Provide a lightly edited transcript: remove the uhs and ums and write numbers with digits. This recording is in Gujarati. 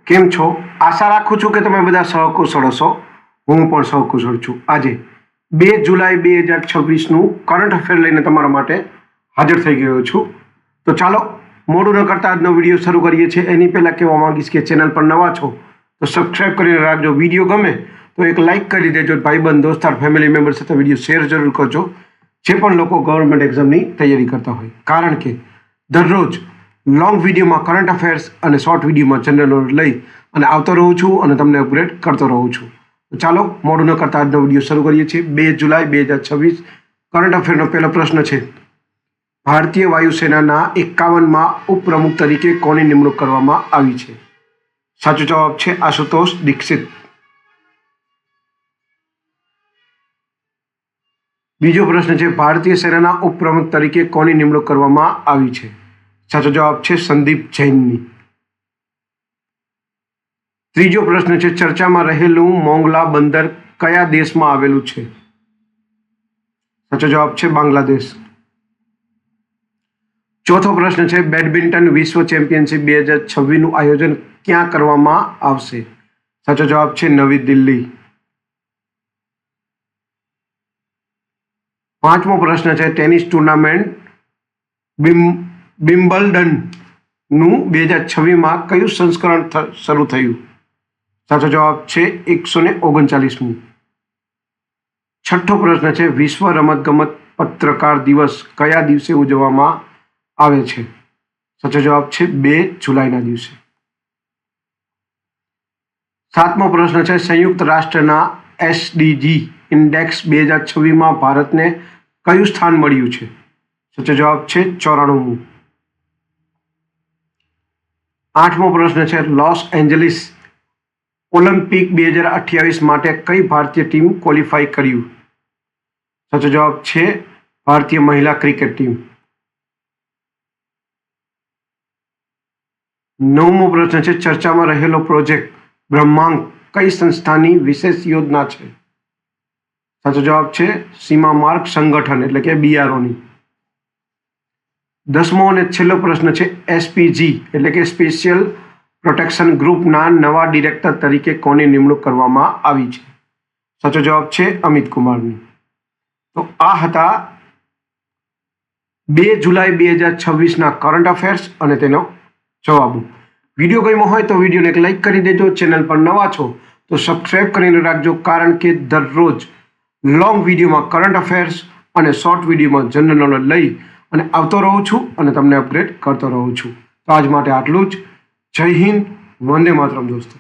કેમ છો? આશા રાખું છું કે તમે બધા સહકુશળ હશો. હું પણ સહકુશળ છું. આજે 2 જુલાઈ 2026નું કરંટ અફેર લઈને તમારા માટે હાજર થઈ ગયો છું. તો ચાલો મોડું ન કરતા આજનો વિડીયો શરૂ કરીએ છીએ. એની પહેલાં કહેવા માંગીશ કે ચેનલ પર નવા છો તો સબસ્ક્રાઈબ કરીને રાખજો. વિડીયો ગમે તો એક લાઇક કરી દેજો. ભાઈબંધ, દોસ્તાર, ફેમિલી મેમ્બર સાથે વિડીયો શેર જરૂર કરજો, જે પણ લોકો ગવર્મેન્ટ એક્ઝામની તૈયારી કરતા હોય. કારણ કે દરરોજ લોંગ વિડીયોમાં કરંટ અફેર્સ અને શોર્ટ વિડીયોમાં જનરલ નોલેજ લઈ અને આવતો રહું છું અને તમને અપગ્રેડ કરતો રહું છું. તો ચાલો મોડું ન કરતા આજનો વિડીયો શરૂ કરીએ છીએ. 2 જુલાઈ 2026 કરંટ અફેરનો પહેલો પ્રશ્ન છે. ભારતીય વાયુસેનાના 51માં ઉપપ્રમુખ તરીકે કોની નિમણૂક કરવામાં આવી છે? સાચો જવાબ છે આશુતોષ દીક્ષિત. બીજો પ્રશ્ન છે. ભારતીય સેનાના ઉપપ્રમુખ તરીકે કોની નિમણૂક કરવામાં આવી છે? સાચો જવાબ છે સંદીપ જૈનની. ત્રીજો પ્રશ્ન છે. ચર્ચામાં રહેલું મોંગલા બંદર કયા દેશમાં આવેલું છે? સાચો જવાબ છે બાંગ્લાદેશ. ચોથો પ્રશ્ન છે. બેડમિન્ટન વિશ્વ ચેમ્પિયનશિપ 2026નું આયોજન ક્યાં કરવામાં આવશે? સાચો જવાબ છે નવી દિલ્હી. પાંચમો પ્રશ્ન છે. ટેનિસ ટુર્નામેન્ટ વિમ્બલ્ડનનું 2026માં કયું સંસ્કરણ શરૂ થયું? સાચો જવાબ છે 139મું. છઠ્ઠો પ્રશ્ન છે. વિશ્વ રમતગમત પત્રકાર દિવસ કયા દિવસે ઉજવવામાં આવે છે? સાચો જવાબ છે 2 જુલાઈના દિવસે. સાતમો પ્રશ્ન છે. સંયુક્ત રાષ્ટ્રના SDG ઇન્ડેક્સ 2026માં ભારતને કયું સ્થાન મળ્યું છે? સાચો જવાબ છે 94મું. આઠમો પ્રશ્ન છે. લોસ એન્જલિસ ઓલિમ્પિક 2028 માટે કઈ ભારતીય ટીમ ક્વોલિફાય કર્યું? સાચો જવાબ છે ભારતીય મહિલા ક્રિકેટ ટીમ. નવમો પ્રશ્ન છે. ચર્ચામાં રહેલો પ્રોજેક્ટ બ્રહ્માંક કઈ સંસ્થાની વિશેષ યોજના છે? સાચો જવાબ છે સીમા માર્ગ સંગઠન એટલે કે BROની. 10મો અને છેલ્લો પ્રશ્ન છે. SPG એટલે કે સ્પેશિયલ પ્રોટેક્શન ગ્રુપના નવા ડિરેક્ટર તરીકે કોની નિમણૂક કરવામાં આવી છે? સાચો જવાબ છે અમિત કુમારની. તો આ હતા 2 જુલાઈ 2026ના કરંટ અફેર્સ અને તેનો જવાબો. વિડીયો ગમ્યો હોય તો વિડીયોને એક લાઇક કરી દેજો. ચેનલ પર નવા છો તો સબસ્ક્રાઈબ કરીને રાખજો, કારણ કે દરરોજ લોંગ વિડીયોમાં કરંટ અફેર્સ અને શોર્ટ વિડીયોમાં જનરલ નોલેજ લઈ અને આવતો રહું છું અને તમને અપગ્રેડ કરતો રહું છું. તો આજ માટે આટલું જ. જય હિન્દ, વંદે માતરમ દોસ્તો.